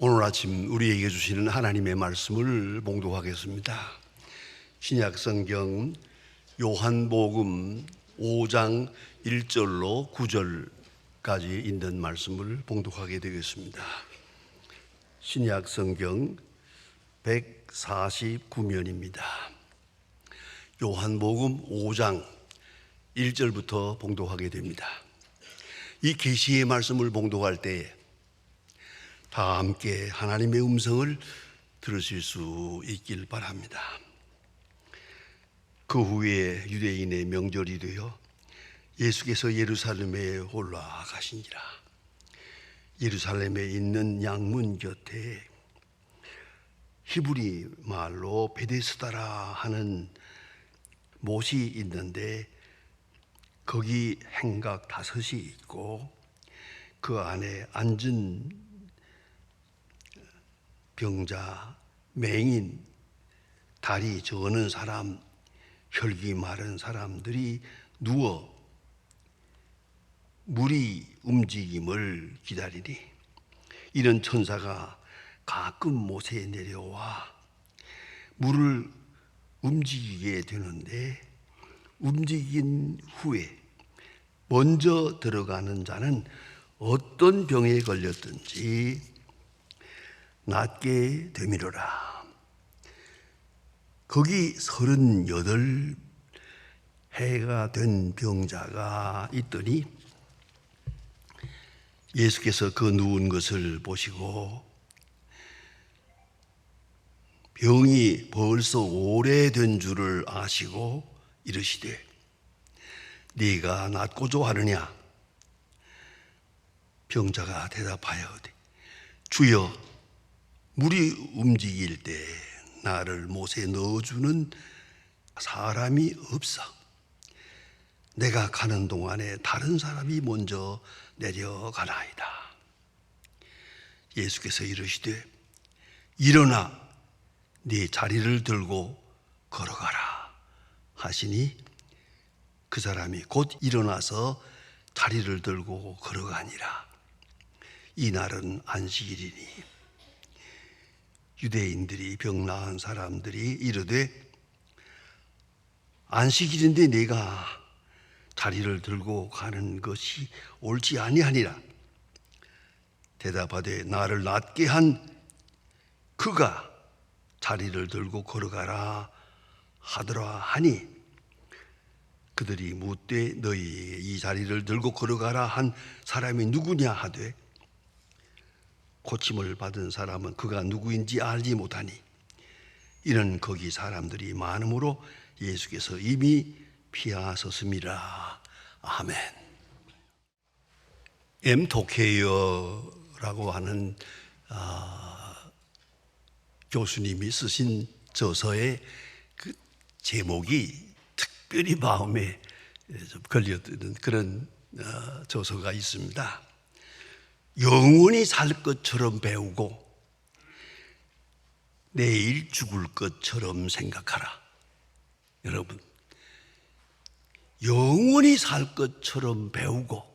오늘 아침 우리에게 주시는 하나님의 말씀을 봉독하겠습니다. 신약 성경 요한복음 5장 1절로 9절까지 있는 말씀을 봉독하게 되겠습니다. 신약 성경 149면입니다. 요한복음 5장 1절부터 봉독하게 됩니다. 이 계시의 말씀을 봉독할 때 다 함께 하나님의 음성을 들으실 수 있길 바랍니다. 그 후에 유대인의 명절이 되어 예수께서 예루살렘에 올라가신지라. 예루살렘에 있는 양문 곁에 히브리 말로 베데스다라 하는 못이 있는데 거기 행각 5이 있고 그 안에 앉은 병자, 맹인, 다리 저는 사람, 혈기 마른 사람들이 누워 물이 움직임을 기다리니 이런 천사가 가끔 못에 내려와 물을 움직이게 되는데 움직인 후에 먼저 들어가는 자는 어떤 병에 걸렸든지 낫게 되미로라. 거기 38해가 된 병자가 있더니 예수께서 그 누운 것을 보시고 병이 벌써 오래된 줄을 아시고 이르시되 네가 낫고자 하느냐? 병자가 대답하여되 주여, 물이 움직일 때 나를 못에 넣어주는 사람이 없어. 내가 가는 동안에 다른 사람이 먼저 내려가나이다. 예수께서 이르시되 일어나 네 자리를 들고 걸어가라 하시니 그 사람이 곧 일어나서 자리를 들고 걸어가니라. 이날은 안식일이니 유대인들이 병 나은 사람들이 이르되 안식일인데 네가 자리를 들고 가는 것이 옳지 아니하니라. 대답하되 나를 낫게 한 그가 자리를 들고 걸어가라 하더라 하니 그들이 묻되 너희에게 이 자리를 들고 걸어가라 한 사람이 누구냐 하되 고침을 받은 사람은 그가 누구인지 알지 못하니 이는 거기 사람들이 많음으로 예수께서 이미 피하셨음이라. 아멘. M. 도케이어라고 하는 교수님이 쓰신 저서의 그 제목이 특별히 마음에 좀 걸려드는 그런 저서가 있습니다. 영원히 살 것처럼 배우고 내일 죽을 것처럼 생각하라. 여러분, 영원히 살 것처럼 배우고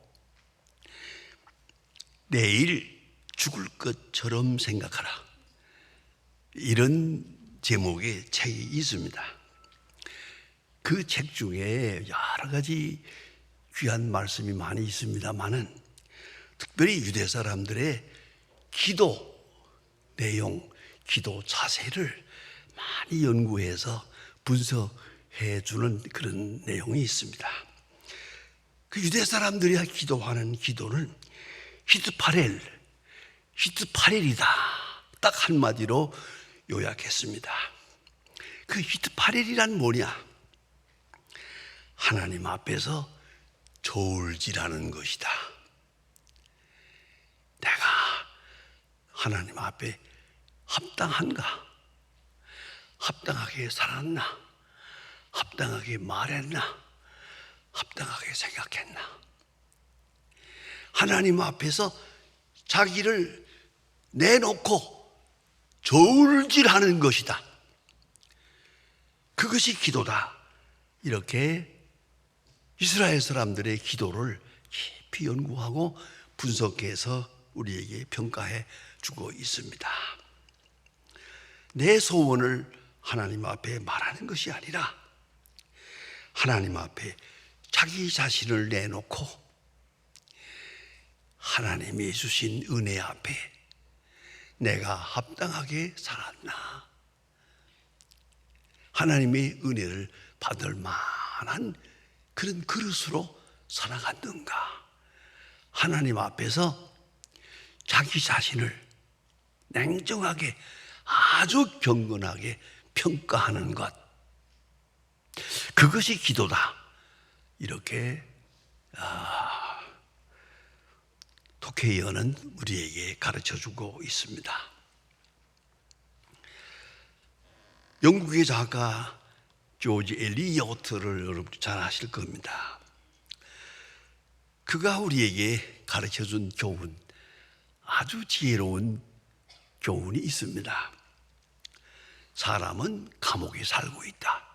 내일 죽을 것처럼 생각하라. 이런 제목의 책이 있습니다. 그 책 중에 여러 가지 귀한 말씀이 많이 있습니다만은 특별히 유대 사람들의 기도 내용, 기도 자세를 많이 연구해서 분석해 주는 그런 내용이 있습니다. 그 유대 사람들이 기도하는 기도는 히트파렐이다. 딱 한마디로 요약했습니다. 그 히트파렐이란 뭐냐? 하나님 앞에서 저울질하는 것이다. 내가 하나님 앞에 합당한가? 합당하게 살았나? 합당하게 말했나? 합당하게 생각했나? 하나님 앞에서 자기를 내놓고 저울질하는 것이다. 그것이 기도다. 이렇게 이스라엘 사람들의 기도를 깊이 연구하고 분석해서 우리에게 평가해 주고 있습니다. 내 소원을 하나님 앞에 말하는 것이 아니라 하나님 앞에 자기 자신을 내놓고 하나님이 주신 은혜 앞에 내가 합당하게 살았나, 하나님의 은혜를 받을 만한 그런 그릇으로 살아갔는가, 하나님 앞에서 자기 자신을 냉정하게 아주 경건하게 평가하는 것, 그것이 기도다. 이렇게 토케이어는 우리에게 가르쳐주고 있습니다. 영국의 작가 조지 엘리어트를 여러분 잘 아실 겁니다. 그가 우리에게 가르쳐준 교훈, 아주 지혜로운 교훈이 있습니다. 사람은 감옥에 살고 있다.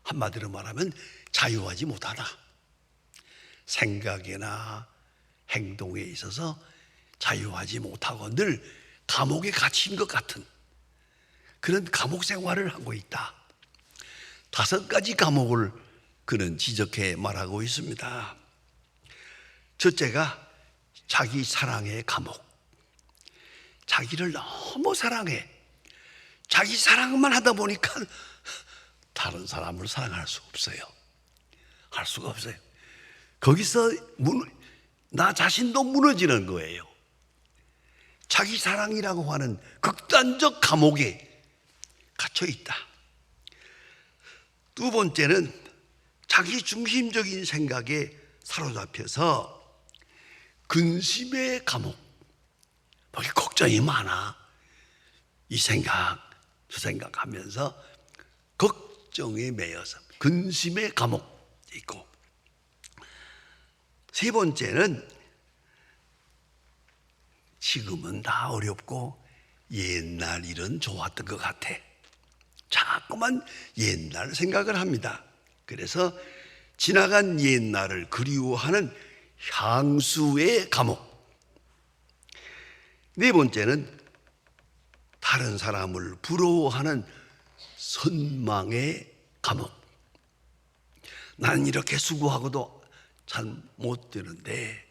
한마디로 말하면 자유하지 못하다. 생각이나 행동에 있어서 자유하지 못하고 늘 감옥에 갇힌 것 같은 그런 감옥 생활을 하고 있다. 5가지 감옥을 그는 지적해 말하고 있습니다. 첫째가 자기 사랑의 감옥. 자기를 너무 사랑해. 자기 사랑만 하다 보니까 다른 사람을 사랑할 수 없어요. 할 수가 없어요. 거기서 나 자신도 무너지는 거예요. 자기 사랑이라고 하는 극단적 감옥에 갇혀 있다. 두 번째는 자기 중심적인 생각에 사로잡혀서 근심의 감옥. 거기 걱정이 많아. 이 생각, 저 생각하면서 걱정에 매여서 근심의 감옥 있고, 세 번째는 지금은 다 어렵고 옛날 일은 좋았던 것 같아. 자꾸만 옛날 생각을 합니다. 그래서 지나간 옛날을 그리워하는 향수의 감옥. 네 번째는 다른 사람을 부러워하는 선망의 감옥. 나는 이렇게 수고하고도 잘 못 되는데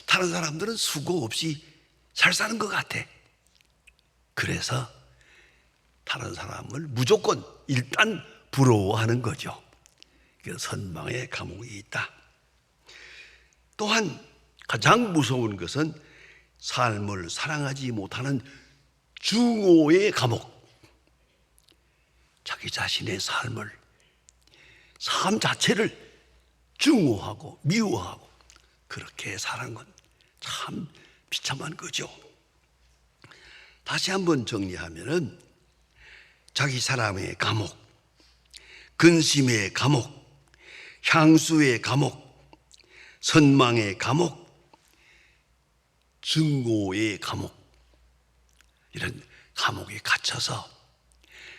다른 사람들은 수고 없이 잘 사는 것 같아. 그래서 다른 사람을 무조건 일단 부러워하는 거죠. 선망의 감옥이 있다. 또한 가장 무서운 것은 삶을 사랑하지 못하는 증오의 감옥. 자기 자신의 삶 자체를 증오하고 미워하고 그렇게 사는 건 참 비참한 거죠. 다시 한번 정리하면은 자기 사람의 감옥, 근심의 감옥, 향수의 감옥, 선망의 감옥, 증오의 감옥, 이런 감옥에 갇혀서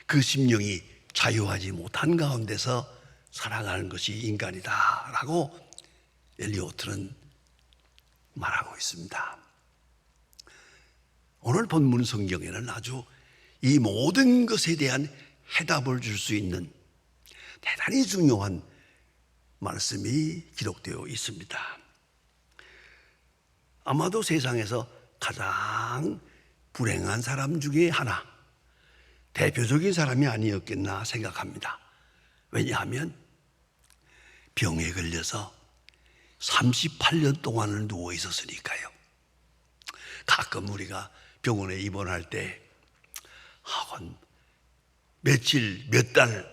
그 심령이 자유하지 못한 가운데서 살아가는 것이 인간이다라고 엘리오트는 말하고 있습니다. 오늘 본문 성경에는 아주 이 모든 것에 대한 해답을 줄 수 있는 대단히 중요한 말씀이 기록되어 있습니다. 아마도 세상에서 가장 불행한 사람 중에 하나, 대표적인 사람이 아니었겠나 생각합니다. 왜냐하면 병에 걸려서 38년 동안을 누워 있었으니까요. 가끔 우리가 병원에 입원할 때 한 며칠, 몇 달,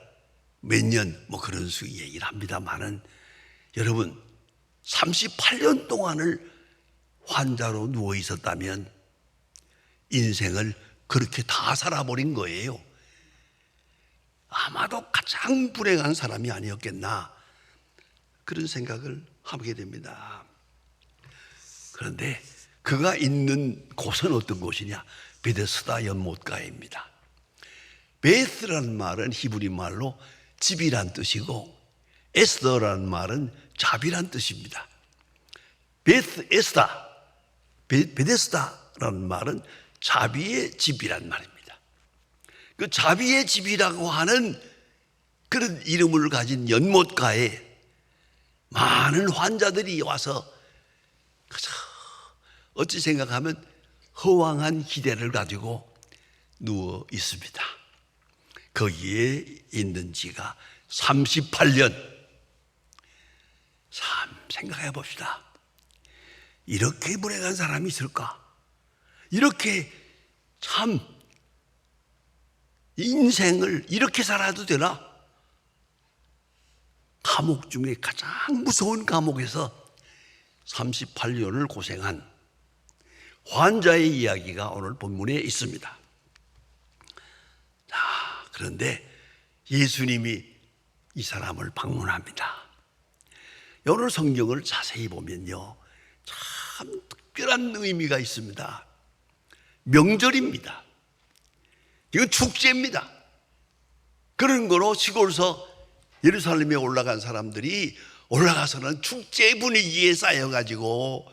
몇 년 뭐 그런 수 얘기를 합니다만은 여러분 38년 동안을 환자로 누워 있었다면 인생을 그렇게 다 살아버린 거예요. 아마도 가장 불행한 사람이 아니었겠나 그런 생각을 하게 됩니다. 그런데 그가 있는 곳은 어떤 곳이냐? 베데스다 연못가입니다. 베스라는 말은 히브리 말로 집이란 뜻이고 에스더라는 말은 자비란 뜻입니다. 베스 에스다, 베데스다라는 말은 자비의 집이란 말입니다. 그 자비의 집이라고 하는 그런 이름을 가진 연못가에 많은 환자들이 와서 어찌 생각하면 허황한 기대를 가지고 누워 있습니다. 거기에 있는 지가 38년. 참 생각해 봅시다. 이렇게 불행한 사람이 있을까? 이렇게 참 인생을 이렇게 살아도 되나? 감옥 중에 가장 무서운 감옥에서 38년을 고생한 환자의 이야기가 오늘 본문에 있습니다. 자, 그런데 예수님이 이 사람을 방문합니다. 오늘 성경을 자세히 보면요, 참 특별한 의미가 있습니다. 명절입니다. 이건 축제입니다. 그런 거로 시골서 예루살렘에 올라간 사람들이 올라가서는 축제 분위기에 쌓여가지고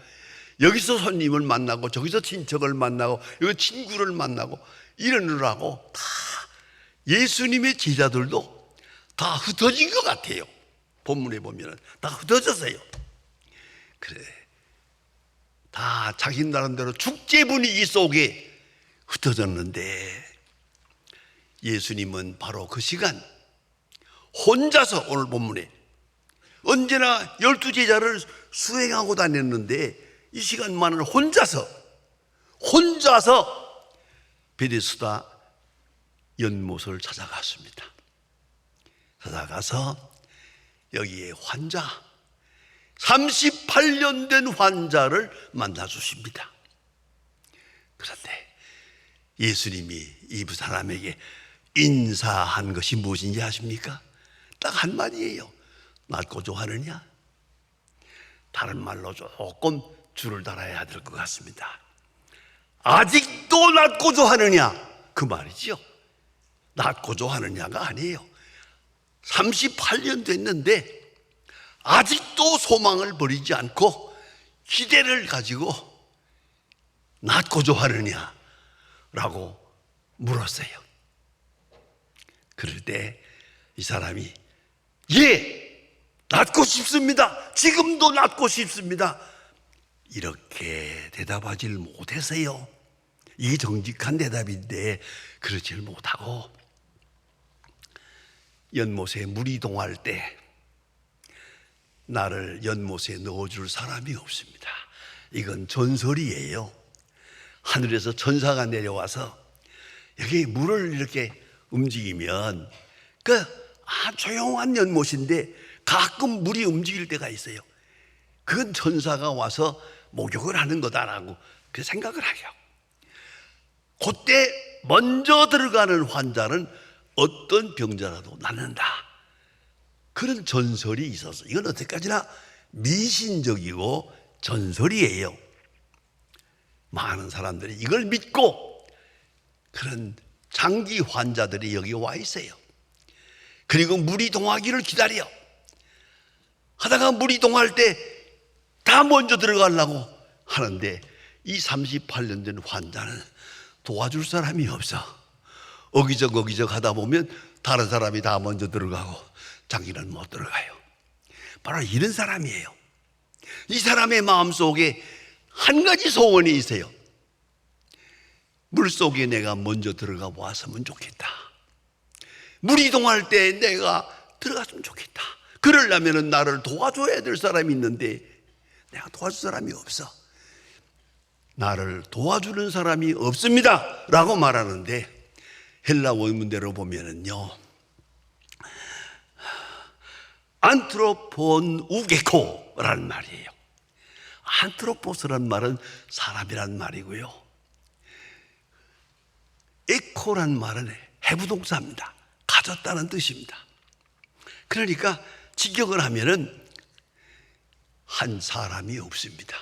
여기서 손님을 만나고 저기서 친척을 만나고 여기 친구를 만나고 이러느라고 다 예수님의 제자들도 다 흩어진 것 같아요. 본문에 보면 다 흩어졌어요. 그래, 다 자기 나름대로 축제 분위기 속에 흩어졌는데 예수님은 바로 그 시간 혼자서, 오늘 본문에 언제나 12제자를 수행하고 다녔는데 이 시간만은 혼자서 베데스다 연못을 찾아갔습니다. 찾아가서 여기에 환자, 38년 된 환자를 만나 주십니다. 그런데 예수님이 이 사람에게 인사한 것이 무엇인지 아십니까? 딱 한마디예요. 낫고 좋아하느냐? 다른 말로 조금 줄을 달아야 될 것 같습니다. 아직도 낫고 좋아하느냐? 그 말이죠. 낫고 좋아하느냐가 아니에요. 38년 됐는데 아직도 소망을 버리지 않고 기대를 가지고 낫고 좋아하느냐? 라고 물었어요. 그럴 때 이 사람이 예, 낫고 싶습니다. 지금도 낫고 싶습니다. 이렇게 대답하지 못해서요. 이게 정직한 대답인데 그러질 못하고 연못에 물이 동할 때 나를 연못에 넣어줄 사람이 없습니다. 이건 전설이에요. 하늘에서 천사가 내려와서 여기 물을 이렇게 움직이면 조용한 연못인데 가끔 물이 움직일 때가 있어요. 그건 천사가 와서 목욕을 하는 거다라고 그 생각을 해요. 그때 먼저 들어가는 환자는 어떤 병자라도 낫는다. 그런 전설이 있어서 이건 어디까지나 미신적이고 전설이에요. 많은 사람들이 이걸 믿고 그런 장기 환자들이 여기 와 있어요. 그리고 물이 동하기를 기다려 하다가 물이 동할 때 다 먼저 들어가려고 하는데 이 38년 된 환자는 도와줄 사람이 없어. 어기적 하다 보면 다른 사람이 다 먼저 들어가고 자기는 못 들어가요. 바로 이런 사람이에요. 이 사람의 마음속에 한 가지 소원이 있어요. 물속에 내가 먼저 들어가 왔으면 좋겠다. 물이 동할 때 내가 들어갔으면 좋겠다. 그러려면 나를 도와줘야 될 사람이 있는데 내가 도와줄 사람이 없어. 나를 도와주는 사람이 없습니다 라고 말하는데 헬라 원문대로 보면은요, 안트로폰 우게코라는 말이에요. 안트로포스라는 말은 사람이란 말이고요, 에코란 말은 해부동사입니다. 가졌다는 뜻입니다. 그러니까 직역을 하면은 한 사람이 없습니다.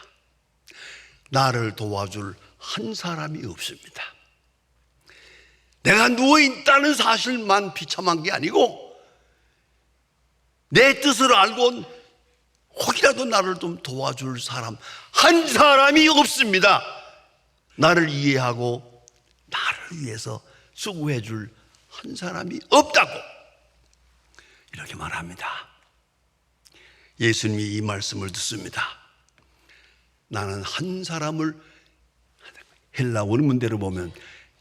나를 도와줄 한 사람이 없습니다. 내가 누워있다는 사실만 비참한 게 아니고 내 뜻을 알고 혹이라도 나를 좀 도와줄 사람 한 사람이 없습니다. 나를 이해하고 나를 위해서 수고해 줄 한 사람이 없다고 이렇게 말합니다. 예수님이 이 말씀을 듣습니다. 나는 한 사람을 헬라 원문대로 보면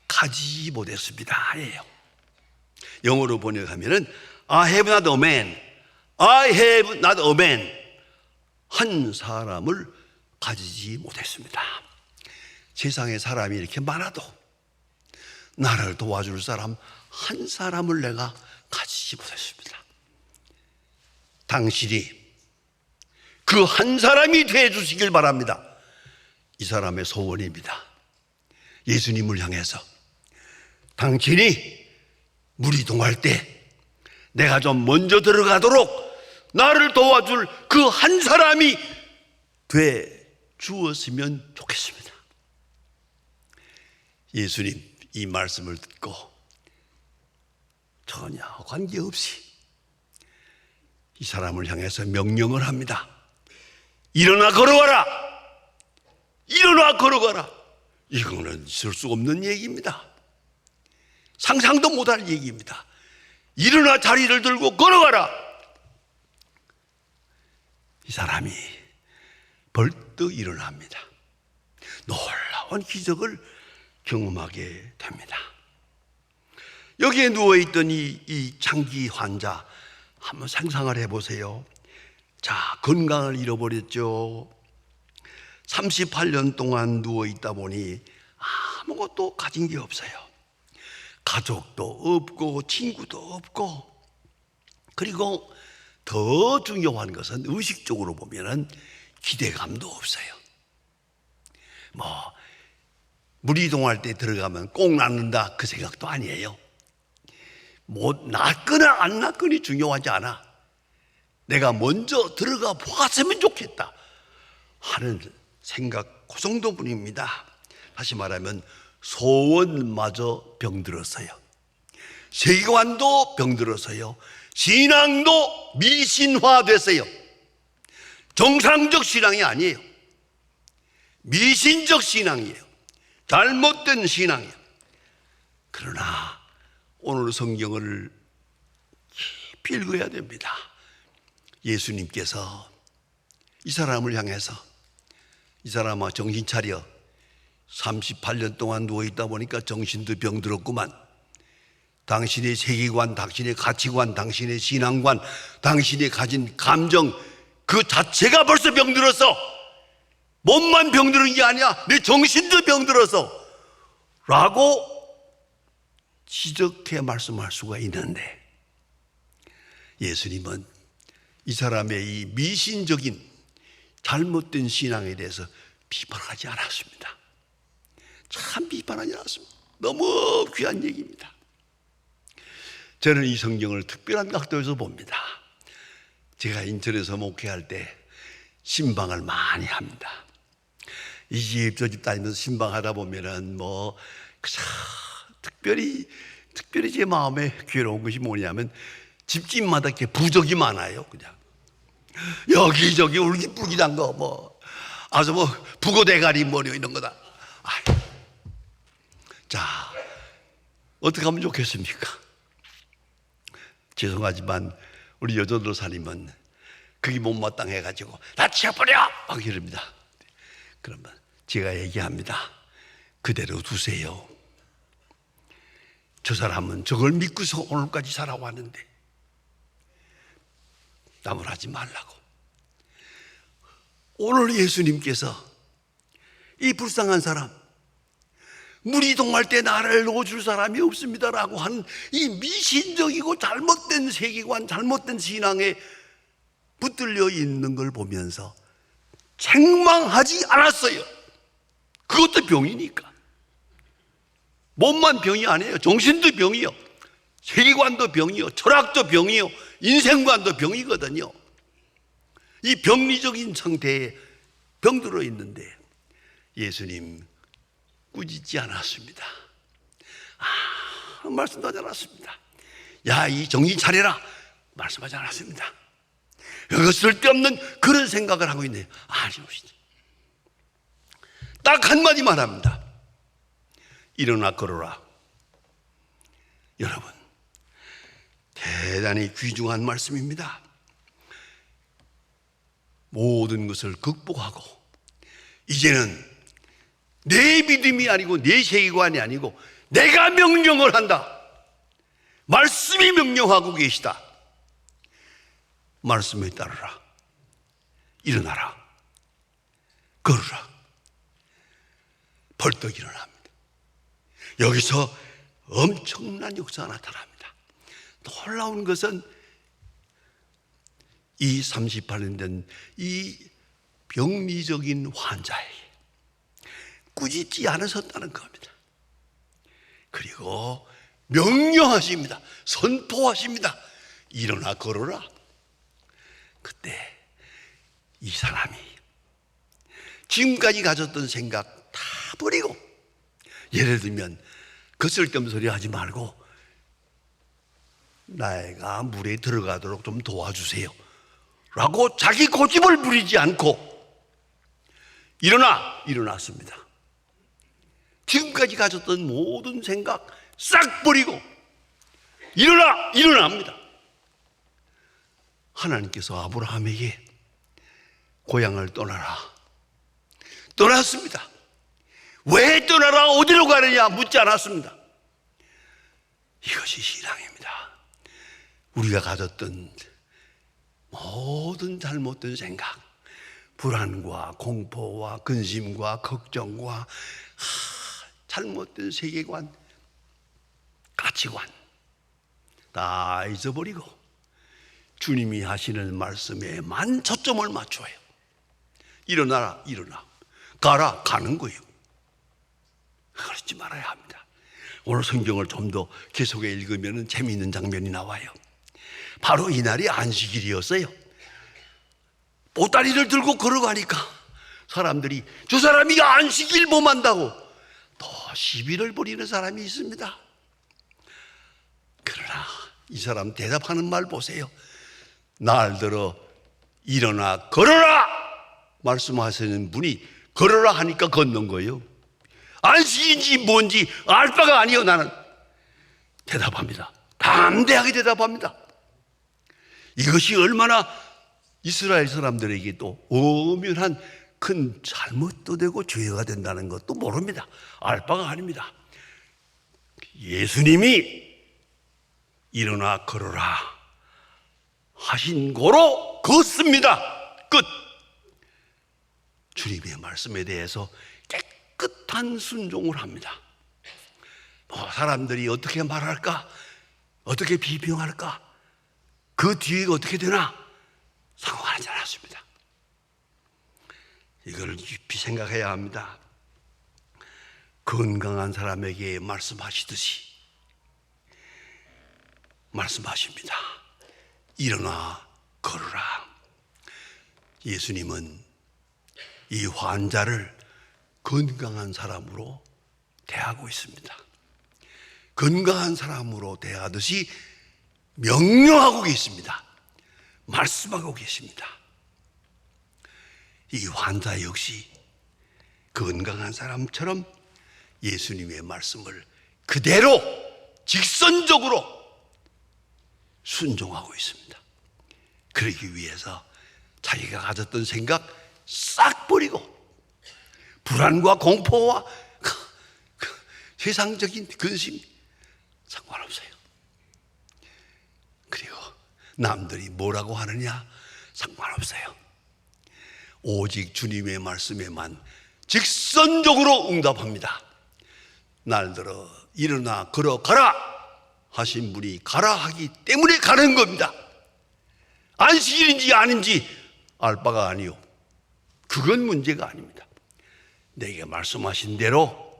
가지지 못했습니다 예요. 영어로 번역하면은 I have not a man, I have not a man. 한 사람을 가지지 못했습니다. 세상에 사람이 이렇게 많아도 나를 도와줄 사람 한 사람을 내가 가지지 못했습니다. 당신이 그 한 사람이 되어 주시길 바랍니다. 이 사람의 소원입니다. 예수님을 향해서 당신이 무리동할 때 내가 좀 먼저 들어가도록 나를 도와줄 그 한 사람이 돼 주었으면 좋겠습니다. 예수님 이 말씀을 듣고 전혀 관계없이 이 사람을 향해서 명령을 합니다. 일어나 걸어가라. 일어나 걸어가라. 이거는 있을 수 없는 얘기입니다. 상상도 못할 얘기입니다. 일어나 자리를 들고 걸어가라. 이 사람이 벌떡 일어납니다. 놀라운 기적을 경험하게 됩니다. 여기에 누워있던 이 장기 환자 한번 상상을 해보세요. 자, 건강을 잃어버렸죠. 38년 동안 누워있다 보니 아무것도 가진 게 없어요. 가족도 없고 친구도 없고, 그리고 더 중요한 것은 의식적으로 보면은 기대감도 없어요. 무리동할 때 들어가면 꼭 낫는다 그 생각도 아니에요. 낫거나 안 낫거니 중요하지 않아. 내가 먼저 들어가 보았으면 좋겠다 하는 생각, 그 정도뿐입니다. 다시 말하면 소원마저 병들었어요. 세계관도 병들었어요. 신앙도 미신화됐어요. 정상적 신앙이 아니에요. 미신적 신앙이에요. 잘못된 신앙이에요. 그러나 오늘 성경을 깊이 읽어야 됩니다. 예수님께서 이 사람을 향해서, 이 사람아 정신 차려. 38년 동안 누워있다 보니까 정신도 병들었구만. 당신의 세계관, 당신의 가치관, 당신의 신앙관, 당신이 가진 감정 그 자체가 벌써 병들었어. 몸만 병들은 게 아니야. 내 정신도 병들었어 라고 지적해 말씀할 수가 있는데, 예수님은 이 사람의 이 미신적인 잘못된 신앙에 대해서 비판하지 않았습니다. 참 비판하지 않았습니다. 너무 귀한 얘기입니다. 저는 이 성경을 특별한 각도에서 봅니다. 제가 인천에서 목회할 때 신방을 많이 합니다. 이 집 저 집 다니면서 신방하다 보면은 특별히 제 마음에 괴로운 것이 뭐냐면 집집마다 이렇게 부적이 많아요. 그냥 여기저기 울깃불깃한 거 아주 북어 대가리 이런 거다. 자, 어떻게 하면 좋겠습니까? 죄송하지만 우리 여전도사님은 그게 못마땅해가지고 다 치워버려! 막 이럽니다. 그러면 제가 얘기합니다. 그대로 두세요. 저 사람은 저걸 믿고서 오늘까지 살아왔는데 남을 하지 말라고. 오늘 예수님께서 이 불쌍한 사람, 무리동할 때 나를 놓아줄 사람이 없습니다라고 하는 이 미신적이고 잘못된 세계관, 잘못된 신앙에 붙들려 있는 걸 보면서 책망하지 않았어요. 그것도 병이니까. 몸만 병이 아니에요. 정신도 병이요. 세계관도 병이요. 철학도 병이요. 인생관도 병이거든요. 이 병리적인 상태에 병들어 있는데 예수님 꾸짖지 않았습니다. 말씀도 하지 않았습니다. 야, 이 정신 차려라 말씀하지 않았습니다. 여기 쓸데없는 그런 생각을 하고 있네요. 아니오시다. 딱 한마디 말합니다. 일어나 걸어라. 여러분, 대단히 귀중한 말씀입니다. 모든 것을 극복하고 이제는 내 믿음이 아니고 내 세계관이 아니고 내가 명령을 한다. 말씀이 명령하고 계시다. 말씀에 따르라. 일어나라. 걸으라. 벌떡 일어납니다. 여기서 엄청난 역사가 나타납니다. 놀라운 것은 이 38년 된 이 병리적인 환자에게 꾸짖지 않으셨다는 겁니다. 그리고 명령하십니다. 선포하십니다. 일어나 걸어라. 그때 이 사람이 지금까지 가졌던 생각 다 버리고, 예를 들면 그 쓸데없는 소리 하지 말고 나애가 물에 들어가도록 좀 도와주세요 라고 자기 고집을 부리지 않고 일어났습니다. 지금까지 가졌던 모든 생각 싹 버리고 일어납니다. 하나님께서 아브라함에게 고향을 떠났습니다. 왜 떠나라, 어디로 가느냐 묻지 않았습니다. 이것이 신앙입니다. 우리가 가졌던 모든 잘못된 생각, 불안과 공포와 근심과 걱정과 잘못된 세계관, 가치관 다 잊어버리고 주님이 하시는 말씀에만 초점을 맞춰요. 일어나라. 가라. 가는 거예요. 그러지 말아야 합니다. 오늘 성경을 좀 더 계속해 읽으면 재미있는 장면이 나와요. 바로 이날이 안식일이었어요. 보따리를 들고 걸어가니까 사람들이 저 사람이 안식일 범한다고 또 시비를 벌이는 사람이 있습니다. 그러나 이 사람 대답하는 말 보세요. 날들어 일어나 걸어라 말씀하시는 분이 걸어라 하니까 걷는 거예요. 안식인지 뭔지 알 바가 아니요. 나는 대답합니다. 담대하게 대답합니다. 이것이 얼마나 이스라엘 사람들에게 또 엄연한 큰 잘못도 되고 죄가 된다는 것도 모릅니다. 알 바가 아닙니다. 예수님이 일어나 걸어라 하신 거로 걷습니다. 끝. 주님의 말씀에 대해서 깨끗한 순종을 합니다. 사람들이 어떻게 말할까? 어떻게 비평할까? 그 뒤가 어떻게 되나? 상관하지 않았습니다. 이걸 깊이 생각해야 합니다. 건강한 사람에게 말씀하시듯이 말씀하십니다. 일어나 걸어라. 예수님은 이 환자를 건강한 사람으로 대하고 있습니다. 건강한 사람으로 대하듯이 명령하고 계십니다. 말씀하고 계십니다. 이 환자 역시 건강한 사람처럼 예수님의 말씀을 그대로 직선적으로 순종하고 있습니다. 그러기 위해서 자기가 가졌던 생각 싹 버리고 불안과 공포와 세상적인 근심 상관없어요. 그리고 남들이 뭐라고 하느냐 상관없어요. 오직 주님의 말씀에만 직선적으로 응답합니다. 날들어 일어나 걸어가라 하신 분이 가라 하기 때문에 가는 겁니다. 안식일인지 아닌지 알 바가 아니요. 그건 문제가 아닙니다. 내게 말씀하신 대로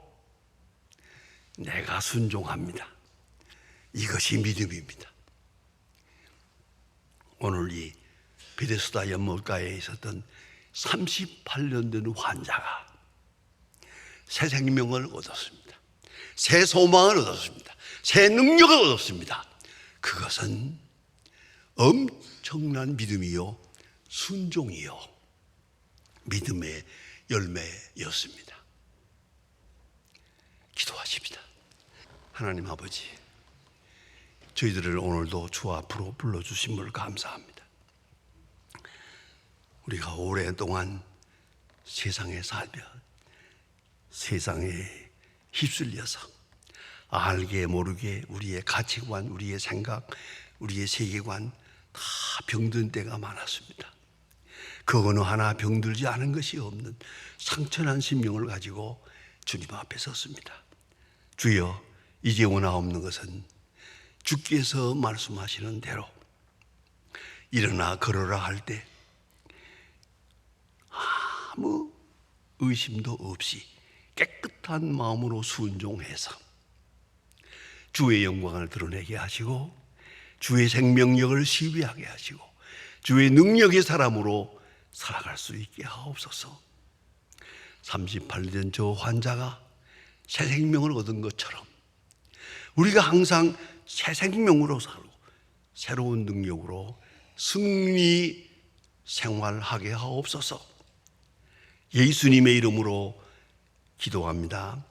내가 순종합니다. 이것이 믿음입니다. 오늘 이 베데스다 연못가에 있었던 38년 된 환자가 새 생명을 얻었습니다. 새 소망을 얻었습니다. 새 능력을 얻었습니다. 그것은 엄청난 믿음이요 순종이요 믿음의 열매였습니다. 기도하십니다. 하나님 아버지, 저희들을 오늘도 주 앞으로 불러주심을 감사합니다. 우리가 오랫동안 세상에 살며 세상에 휩쓸려서 알게 모르게 우리의 가치관, 우리의 생각, 우리의 세계관 다 병든 때가 많았습니다. 그 어느 하나 병들지 않은 것이 없는 상처난 심령을 가지고 주님 앞에 섰습니다. 주여, 이제 원하옵는 것은 주께서 말씀하시는 대로 일어나 걸어라 할 때 아무 의심도 없이 깨끗한 마음으로 순종해서 주의 영광을 드러내게 하시고 주의 생명력을 시비하게 하시고 주의 능력의 사람으로 살아갈 수 있게 하옵소서. 38년 저 환자가 새 생명을 얻은 것처럼 우리가 항상 새 생명으로 살고 새로운 능력으로 승리 생활하게 하옵소서. 예수님의 이름으로 기도합니다.